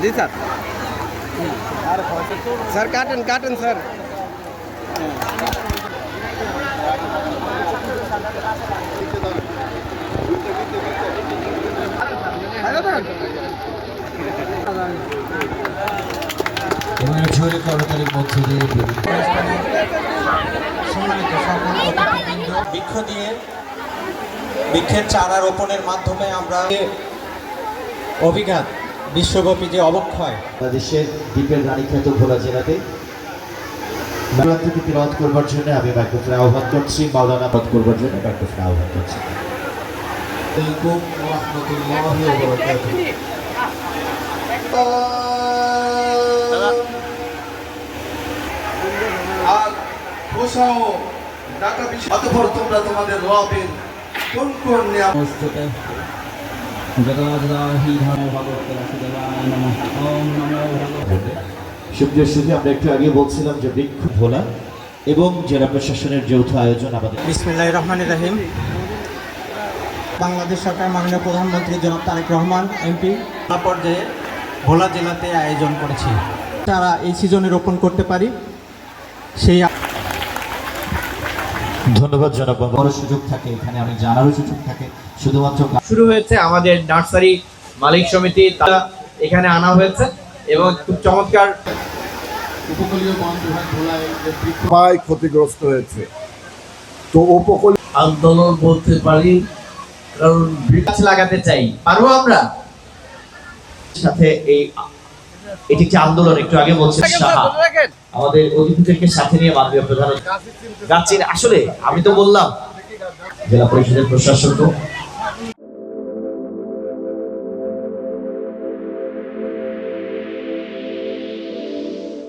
जी sir sir काटन काटन sir ঝরে করতালির মধ্য দিয়ে সম্মানিত সকল অতিথিবৃন্দ বৃক্ষ দিয়ে বৃক্ষের চারা রোপণের মাধ্যমে আমরা অভিঘাত বিশ্বব্যাপী যে অবক্ষয় বাংলাদেশের দ্বীপের রানীখ্যাত ভোলা জেলাতে নবরাত্রিকে তিলাওয়াত করবার জন্য আমি মাইক্রোফোনে আহ্বান করছি, মাওলানা পাঠ করবার জন্য মাইক্রোফোনে আহ্বান করছি। আলাইকুম ওয়া রাহমাতুল্লাহি ওয়া বারাকাতুহু। আর পোষাও ঢাকা বিশ্ব অতঃপর তোমরা তোমাদের রবের কোন কোন নিয়ামত সুপ্রিয় সুধী, আমরা একটু আগে বলছিলাম যে বৃক্ষ ভোলা এবং জেলা প্রশাসনের যৌথ আয়োজন আমাদের। বিসমিল্লাহির রহমানির রহিম। বাংলাদেশ সরকার মাননীয় প্রধানমন্ত্রী জনাব তারেক রহমান এমপি পর্যায়ে ভোলা জেলাতে আয়োজন করেছি। তারা এই সিজনে রোপণ করতে পারি সেই ধন্যবাদ জনাব। বড় সুযোগ থাকে এখানে, অনেক জানারও সুযোগ থাকে। শুধুমাত্র শুরু হয়েছে আমাদের নার্সারি মালিক সমিতি, তারা এখানে আনা হয়েছে এবং খুব চমৎকার উপকূলীয় বন বিভাগ ভোলায় প্রায় ক্ষতিগ্রস্ত হয়েছে। তো উপকূল আন্দোলন বলতে পারি, কারণ গাছ লাগাতে চাই। পারবো আমরা সাথে এটি একটি আন্দোলন। একটু আগে বলছেন সাহা, আমাদের অতিথিদেরকে সাথে নিয়ে মাননীয় প্রধান গাছের আসলে আমি তো বললাম জেলা পরিষদের প্রশাসক